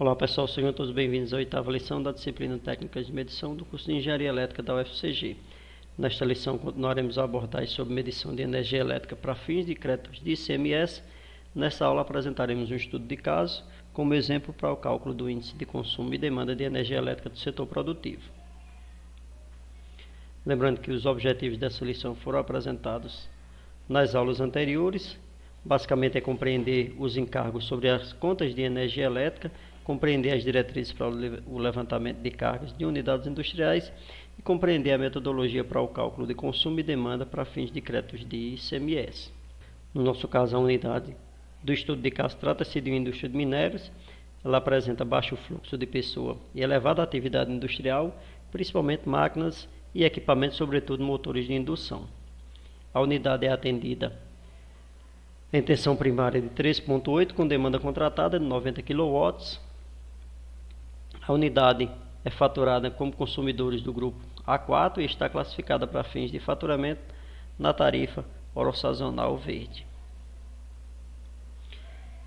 Olá pessoal, sejam todos bem-vindos à oitava lição da disciplina Técnicas de Medição do curso de Engenharia Elétrica da UFCG. Nesta lição continuaremos a abordar sobre medição de energia elétrica para fins de créditos de ICMS. Nesta aula apresentaremos um estudo de caso como exemplo para o cálculo do índice de consumo e demanda de energia elétrica do setor produtivo. Lembrando que os objetivos dessa lição foram apresentados nas aulas anteriores. Basicamente é compreender os encargos sobre as contas de energia elétrica, compreender as diretrizes para o levantamento de cargas de unidades industriais e compreender a metodologia para o cálculo de consumo e demanda para fins de créditos de ICMS. No nosso caso, a unidade do estudo de caso trata-se de uma indústria de minérios. Ela apresenta baixo fluxo de pessoa e elevada atividade industrial, principalmente máquinas e equipamentos, sobretudo motores de indução. A unidade é atendida em tensão primária de 3.8 com demanda contratada de 90 kW. A unidade é faturada como consumidores do grupo A4 e está classificada para fins de faturamento na tarifa orossazonal verde.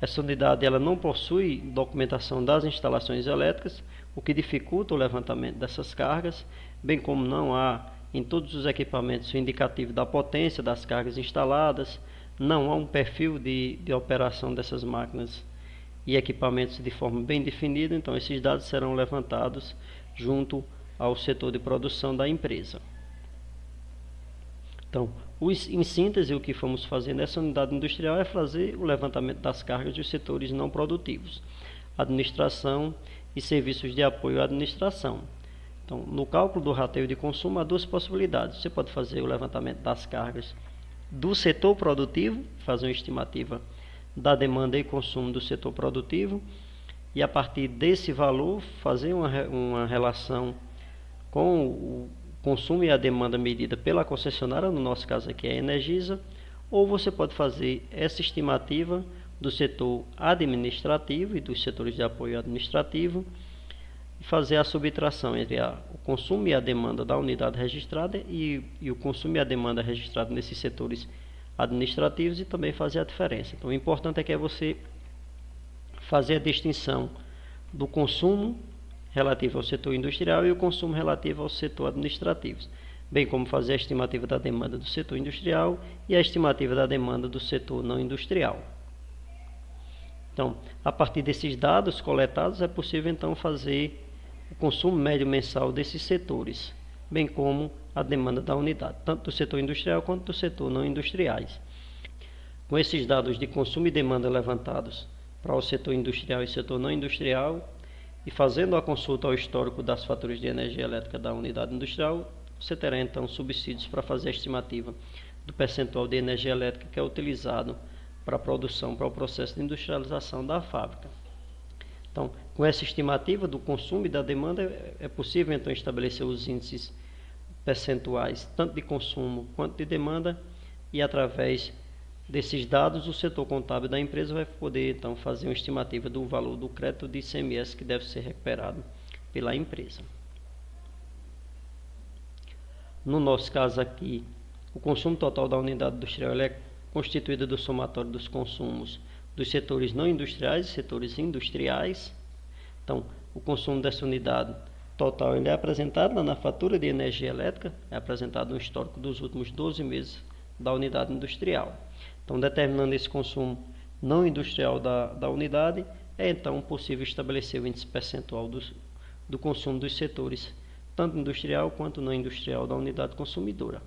Essa unidade ela não possui documentação das instalações elétricas, o que dificulta o levantamento dessas cargas, bem como não há em todos os equipamentos o indicativo da potência das cargas instaladas, não há um perfil de operação dessas máquinas e equipamentos de forma bem definida, então esses dados serão levantados junto ao setor de produção da empresa. Então, em síntese, o que fomos fazer nessa unidade industrial é fazer o levantamento das cargas dos setores não produtivos, administração e serviços de apoio à administração. Então, no cálculo do rateio de consumo, há duas possibilidades. Você pode fazer o levantamento das cargas do setor produtivo, fazer uma estimativa da demanda e consumo do setor produtivo, e a partir desse valor fazer uma relação com o consumo e a demanda medida pela concessionária, no nosso caso aqui é a Energisa, ou você pode fazer essa estimativa do setor administrativo e dos setores de apoio administrativo e fazer a subtração entre o consumo e a demanda da unidade registrada e o consumo e a demanda registrada nesses setores administrativos e também fazer a diferença. Então, o importante é que você fazer a distinção do consumo relativo ao setor industrial e o consumo relativo ao setor administrativo, bem como fazer a estimativa da demanda do setor industrial e a estimativa da demanda do setor não industrial. Então, a partir desses dados coletados, é possível então fazer o consumo médio mensal desses setores, bem como a demanda da unidade, tanto do setor industrial quanto do setor não industriais. Com esses dados de consumo e demanda levantados para o setor industrial e setor não industrial, e fazendo a consulta ao histórico das faturas de energia elétrica da unidade industrial, você terá então subsídios para fazer a estimativa do percentual de energia elétrica que é utilizado para a produção, para o processo de industrialização da fábrica. Então, com essa estimativa do consumo e da demanda, é possível então estabelecer os índices percentuais, tanto de consumo quanto de demanda, e através desses dados o setor contábil da empresa vai poder então fazer uma estimativa do valor do crédito de ICMS que deve ser recuperado pela empresa. No nosso caso aqui, o consumo total da unidade industrial é constituído do somatório dos consumos dos setores não industriais e setores industriais. Então, o consumo dessa unidade total ele é apresentado na fatura de energia elétrica, é apresentado um histórico dos últimos 12 meses da unidade industrial. Então, determinando esse consumo não industrial da unidade, é então possível estabelecer o índice percentual do consumo dos setores, tanto industrial quanto não industrial da unidade consumidora.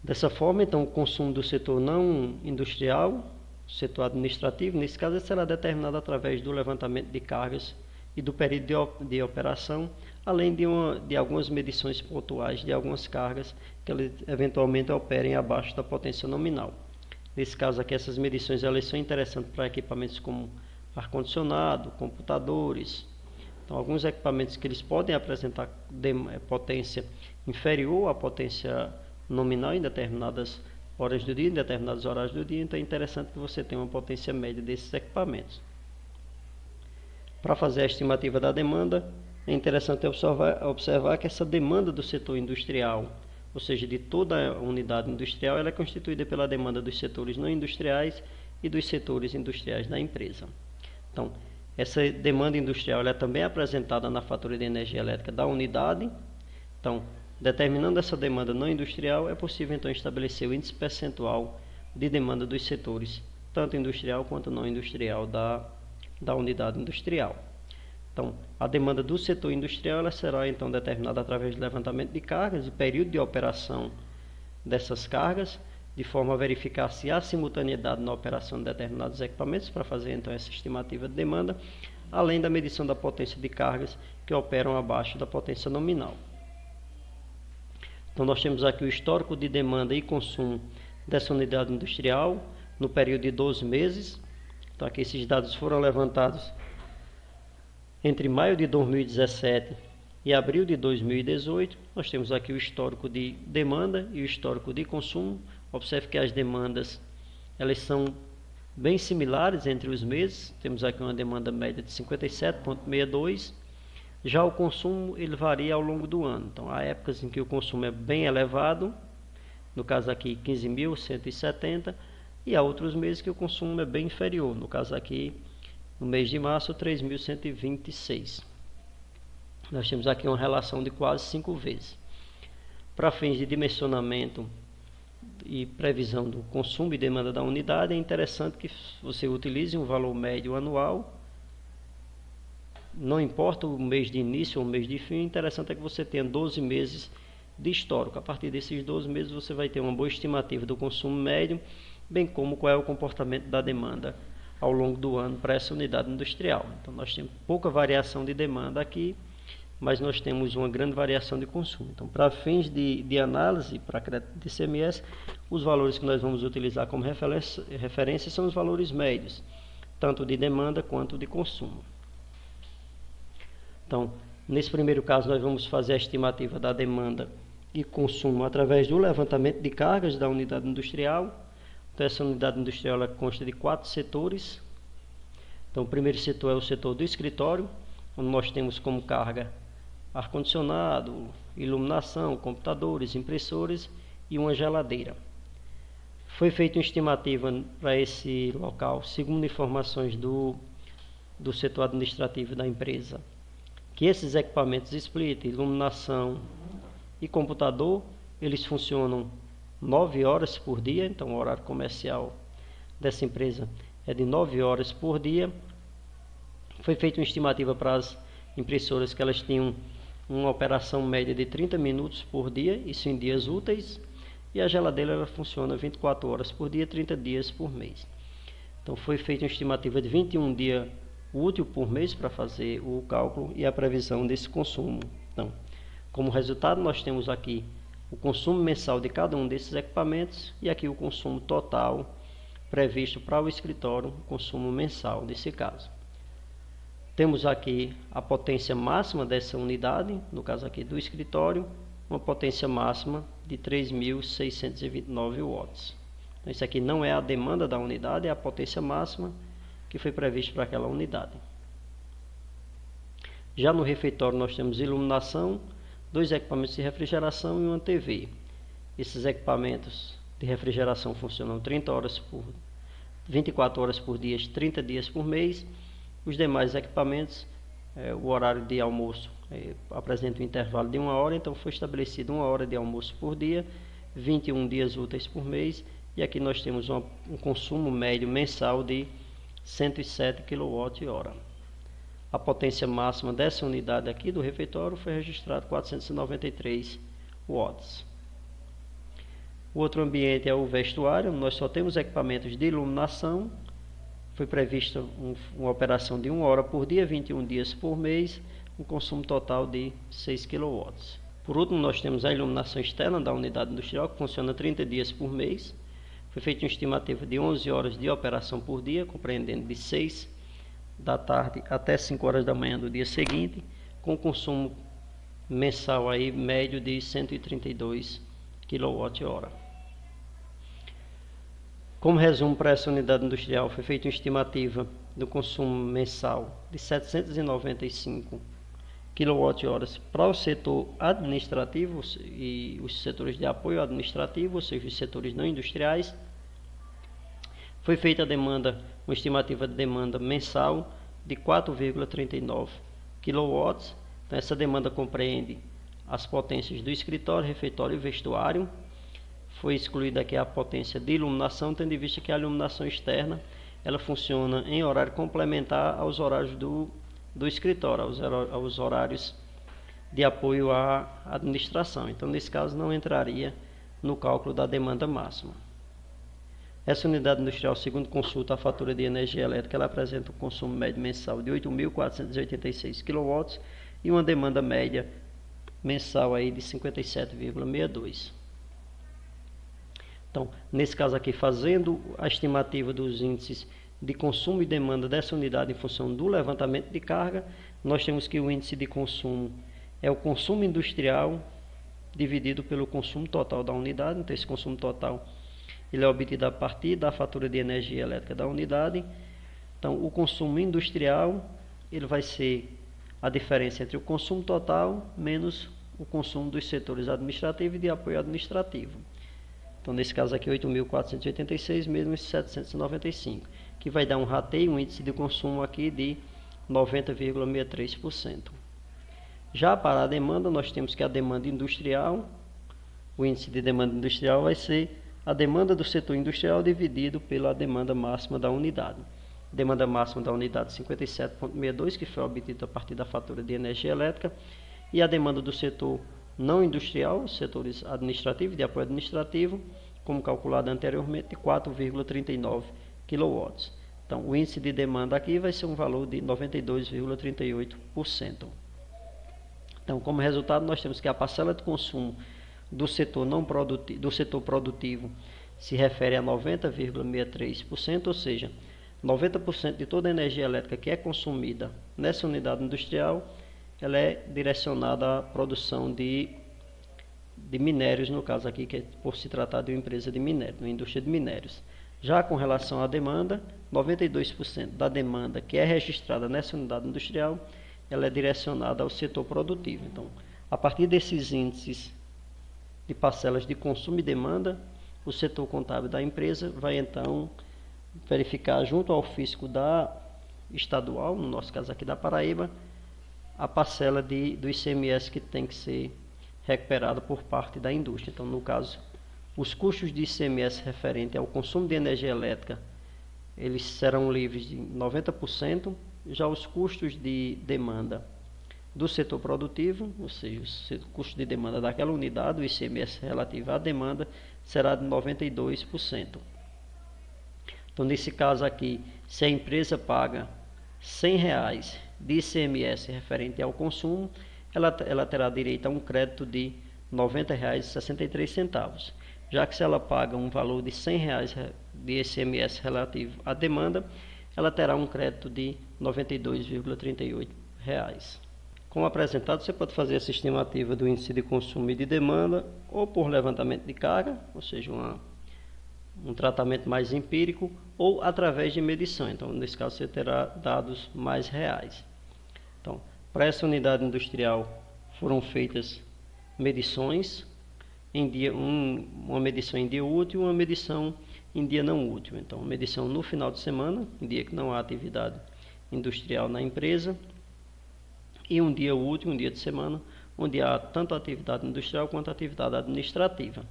Dessa forma, então, o consumo do setor não industrial, setor administrativo, nesse caso, será determinado através do levantamento de cargas e do período de operação, além de algumas medições pontuais de algumas cargas que elas eventualmente operem abaixo da potência nominal. Nesse caso aqui, essas medições elas são interessantes para equipamentos como ar-condicionado, computadores. Então, alguns equipamentos que eles podem apresentar potência inferior à potência nominal em determinadas horas do dia, em determinados horários do dia, então é interessante que você tenha uma potência média desses equipamentos. Para fazer a estimativa da demanda, é interessante observar que essa demanda do setor industrial, ou seja, de toda a unidade industrial, ela é constituída pela demanda dos setores não industriais e dos setores industriais da empresa. Então, Essa demanda industrial ela é também apresentada na fatura de energia elétrica da unidade. Então, determinando essa demanda não industrial, é possível então estabelecer o índice percentual de demanda dos setores, tanto industrial quanto não industrial da unidade industrial. Então, a demanda do setor industrial ela será então determinada através do levantamento de cargas e período de operação dessas cargas, de forma a verificar se há simultaneidade na operação de determinados equipamentos para fazer então essa estimativa de demanda, além da medição da potência de cargas que operam abaixo da potência nominal. Então nós temos aqui o histórico de demanda e consumo dessa unidade industrial no período de 12 meses. Então aqui esses dados foram levantados entre maio de 2017 e abril de 2018. Nós temos aqui o histórico de demanda e o histórico de consumo. Observe que as demandas elas são bem similares entre os meses. Temos aqui uma demanda média de 57,62. Já o consumo ele varia ao longo do ano. Então há épocas em que o consumo é bem elevado, no caso aqui 15.170, e há outros meses que o consumo é bem inferior, no caso aqui no mês de março 3.126. Nós temos aqui uma relação de quase 5 vezes. Para fins de dimensionamento e previsão do consumo e demanda da unidade, é interessante que você utilize um valor médio anual. Não importa o mês de início ou o mês de fim, o interessante é que você tenha 12 meses de histórico. A partir desses 12 meses você vai ter uma boa estimativa do consumo médio, bem como qual é o comportamento da demanda ao longo do ano para essa unidade industrial. Então nós temos pouca variação de demanda aqui, mas nós temos uma grande variação de consumo. Então, para fins de análise, para crédito de ICMS, os valores que nós vamos utilizar como referência são os valores médios, tanto de demanda quanto de consumo. Então, nesse primeiro caso, nós vamos fazer a estimativa da demanda e consumo através do levantamento de cargas da unidade industrial. Então, essa unidade industrial ela consta de 4 setores. Então, o primeiro setor é o setor do escritório, onde nós temos como carga ar-condicionado, iluminação, computadores, impressores e uma geladeira. Foi feita uma estimativa para esse local, segundo informações do setor administrativo da empresa, que esses equipamentos split, iluminação e computador, eles funcionam 9 horas por dia. Então o horário comercial dessa empresa é de 9 horas por dia. Foi feita uma estimativa para as impressoras que elas tinham uma operação média de 30 minutos por dia, isso em dias úteis, e a geladeira ela funciona 24 horas por dia, 30 dias por mês. Então foi feita uma estimativa de 21 dias útil por mês para fazer o cálculo e a previsão desse consumo. Então, como resultado, nós temos aqui o consumo mensal de cada um desses equipamentos e aqui o consumo total previsto para o escritório, o consumo mensal nesse caso. Temos aqui a potência máxima dessa unidade, no caso aqui do escritório, uma potência máxima de 3.629 watts. Então, isso aqui não é a demanda da unidade, é a potência máxima que foi prevista para aquela unidade. Já no refeitório nós temos iluminação, 2 equipamentos de refrigeração e uma TV. Esses equipamentos de refrigeração funcionam 24 horas por dia, 30 dias por mês. Os demais equipamentos, o horário de almoço apresenta um intervalo de 1 hora, então foi estabelecido 1 hora de almoço por dia, 21 dias úteis por mês, e aqui nós temos um consumo médio mensal de 107 kWh. A potência máxima dessa unidade aqui do refeitório foi registrado 493 watts. O outro ambiente é o vestuário, nós só temos equipamentos de iluminação. Foi prevista uma operação de 1 hora por dia, 21 dias por mês, um consumo total de 6 kW. Por último, nós temos a iluminação externa da unidade industrial, que funciona 30 dias por mês. Foi feita uma estimativa de 11 horas de operação por dia, compreendendo de 6 da tarde até 5 horas da manhã do dia seguinte, com consumo mensal aí médio de 132 kWh. Como resumo para essa unidade industrial, foi feita uma estimativa do consumo mensal de 795 kWh para o setor administrativo e os setores de apoio administrativo, ou seja, os setores não industriais. Foi feita uma estimativa de demanda mensal de 4,39 kW. Então, essa demanda compreende as potências do escritório, refeitório e vestuário. Foi excluída aqui a potência de iluminação, tendo em vista que a iluminação externa ela funciona em horário complementar aos horários do escritório, aos horários de apoio à administração. Então, nesse caso, não entraria no cálculo da demanda máxima. Essa unidade industrial, segundo consulta a fatura de energia elétrica, ela apresenta um consumo médio mensal de 8.486 kW e uma demanda média mensal aí de 57,62. Então, nesse caso aqui, fazendo a estimativa dos índices de consumo e demanda dessa unidade em função do levantamento de carga, nós temos que o índice de consumo é o consumo industrial dividido pelo consumo total da unidade. Então, esse consumo total ele é obtido a partir da fatura de energia elétrica da unidade. Então, o consumo industrial ele vai ser a diferença entre o consumo total menos o consumo dos setores administrativo e de apoio administrativo. Então, nesse caso aqui, 8.486 menos 795, que vai dar um rateio, um índice de consumo aqui de 90,63%. Já para a demanda, nós temos que a demanda industrial, o índice de demanda industrial vai ser a demanda do setor industrial dividido pela demanda máxima da unidade. Demanda máxima da unidade 57,62, que foi obtida a partir da fatura de energia elétrica, e a demanda do setor não industrial, setores administrativos, de apoio administrativo, como calculado anteriormente, de 4,39 kW. Então, o índice de demanda aqui vai ser um valor de 92,38%. Então, como resultado, nós temos que a parcela de consumo do setor produtivo se refere a 90,63%, ou seja, 90% de toda a energia elétrica que é consumida nessa unidade industrial, ela é direcionada à produção de minérios, no caso aqui, que é por se tratar de uma empresa de minério, uma indústria de minérios. Já com relação à demanda, 92% da demanda que é registrada nessa unidade industrial, ela é direcionada ao setor produtivo. Então, a partir desses índices de parcelas de consumo e demanda, o setor contábil da empresa vai então verificar junto ao fisco da estadual, no nosso caso aqui da Paraíba, a parcela do ICMS que tem que ser recuperada por parte da indústria. Então, no caso, os custos de ICMS referente ao consumo de energia elétrica, eles serão livres de 90%, já os custos de demanda do setor produtivo, ou seja, o custo de demanda daquela unidade, o ICMS relativo à demanda, será de 92%. Então, nesse caso aqui, se a empresa paga R$100 de ICMS referente ao consumo, ela terá direito a um crédito de R$ 90,63. Já que se ela paga um valor de R$100 de ICMS relativo à demanda, ela terá um crédito de R$ 92,38. Como apresentado, você pode fazer essa estimativa do índice de consumo e de demanda ou por levantamento de carga, ou seja, um tratamento mais empírico, ou através de medição. Então, nesse caso, você terá dados mais reais. Então, para essa unidade industrial foram feitas medições em dia, uma medição em dia útil e uma medição em dia não útil. Então, uma medição no final de semana, em dia que não há atividade industrial na empresa, e um dia útil, um dia de semana, onde há tanto atividade industrial quanto atividade administrativa.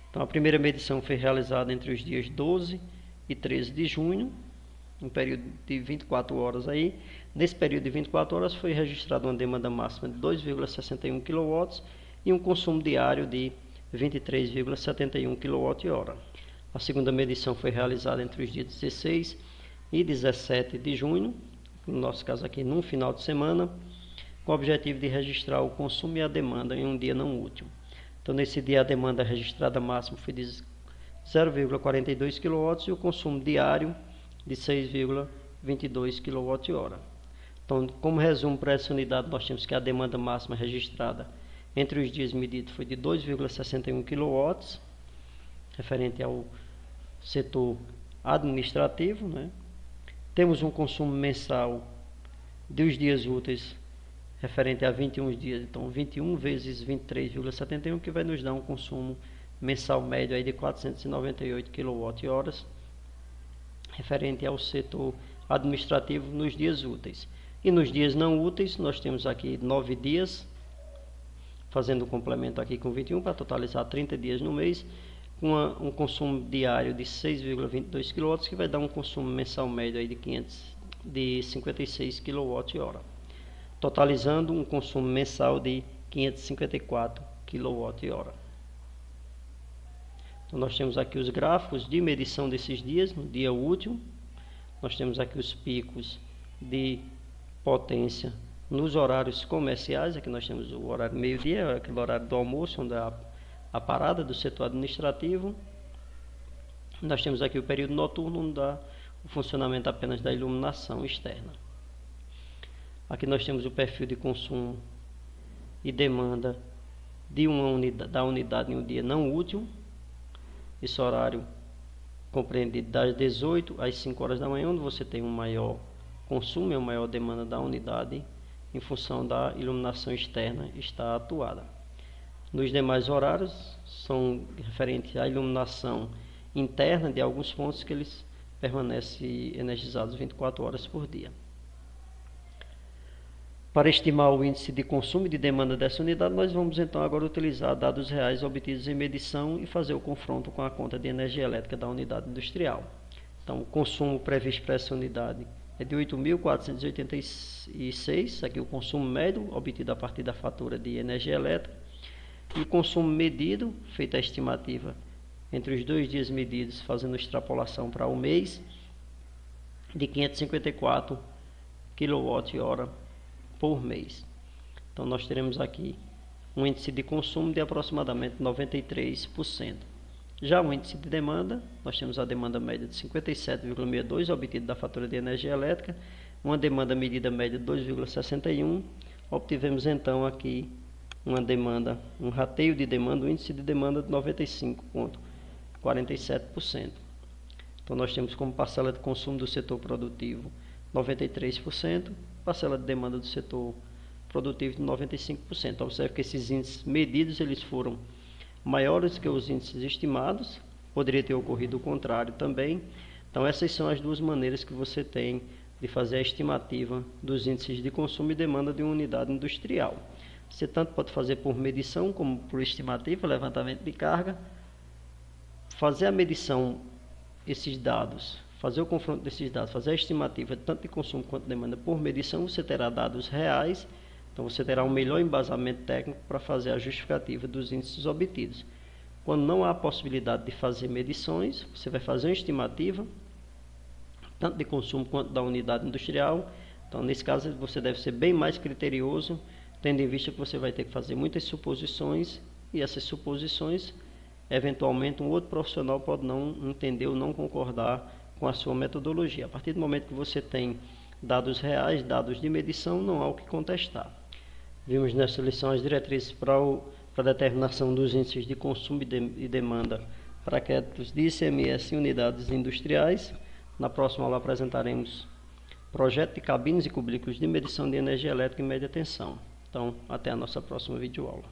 Então, a primeira medição foi realizada entre os dias 12 e 13 de junho, um período de 24 horas aí. Nesse período de 24 horas foi registrada uma demanda máxima de 2,61 kW e um consumo diário de 23,71 kWh. A segunda medição foi realizada entre os dias 16 e 17 de junho, no nosso caso aqui, num final de semana, com o objetivo de registrar o consumo e a demanda em um dia não útil. Então, nesse dia, a demanda registrada máxima foi de 0,42 kW e o consumo diário de 6,22 kWh. Então, como resumo para essa unidade, nós temos que a demanda máxima registrada entre os dias medidos foi de 2,61 kW, referente ao setor administrativo, né? Temos um consumo mensal dos dias úteis referente a 21 dias, então 21 vezes 23,71, que vai nos dar um consumo mensal médio aí de 498 kWh, referente ao setor administrativo nos dias úteis. E nos dias não úteis, nós temos aqui 9 dias, fazendo o complemento aqui com 21, para totalizar 30 dias no mês, com um consumo diário de 6,22 kW, que vai dar um consumo mensal médio aí de 56 kWh, totalizando um consumo mensal de 554 kWh. Então nós temos aqui os gráficos de medição desses dias, no dia útil. Nós temos aqui os picos de potência nos horários comerciais. Aqui nós temos o horário meio-dia, aquele horário do almoço, onde é a parada do setor administrativo. Nós temos aqui o período noturno, onde dá o funcionamento apenas da iluminação externa. Aqui nós temos o perfil de consumo e demanda de da unidade em um dia não útil. Esse horário compreendido das 18 às 5 horas da manhã, onde você tem um maior consumo e uma maior demanda da unidade em função da iluminação externa estar atuada. Nos demais horários são referentes à iluminação interna de alguns pontos, que eles permanecem energizados 24 horas por dia. Para estimar o índice de consumo e de demanda dessa unidade, nós vamos então agora utilizar dados reais obtidos em medição e fazer o confronto com a conta de energia elétrica da unidade industrial. Então, o consumo previsto para essa unidade é de 8.486, aqui o consumo médio obtido a partir da fatura de energia elétrica, e o consumo medido, feita a estimativa entre os 2 dias medidos, fazendo extrapolação para o mês, de 554 kWh por mês. Então nós teremos aqui um índice de consumo de aproximadamente 93%. Já o índice de demanda, nós temos a demanda média de 57,62 obtida da fatura de energia elétrica, uma demanda medida média de 2,61. Obtivemos então aqui um rateio de demanda, um índice de demanda de 95,47%. Então nós temos como parcela de consumo do setor produtivo 93%, parcela de demanda do setor produtivo de 95%. Observe que esses índices medidos eles foram maiores que os índices estimados, poderia ter ocorrido o contrário também. Então essas são as duas maneiras que você tem de fazer a estimativa dos índices de consumo e demanda de uma unidade industrial. Você tanto pode fazer por medição como por estimativa, levantamento de carga, fazer a medição, esses dados, fazer o confronto desses dados, fazer a estimativa tanto de consumo quanto de demanda por medição, você terá dados reais, então você terá um melhor embasamento técnico para fazer a justificativa dos índices obtidos. Quando não há possibilidade de fazer medições, você vai fazer uma estimativa, tanto de consumo quanto da unidade industrial. Então, nesse caso, você deve ser bem mais criterioso, tendo em vista que você vai ter que fazer muitas suposições, e essas suposições, eventualmente, um outro profissional pode não entender ou não concordar com a sua metodologia. A partir do momento que você tem dados reais, dados de medição, não há o que contestar. Vimos nessa lição as diretrizes para a determinação dos índices de consumo e demanda para créditos de ICMS em unidades industriais. Na próxima aula apresentaremos projeto de cabines e cubículos de medição de energia elétrica em média tensão. Então, até a nossa próxima videoaula.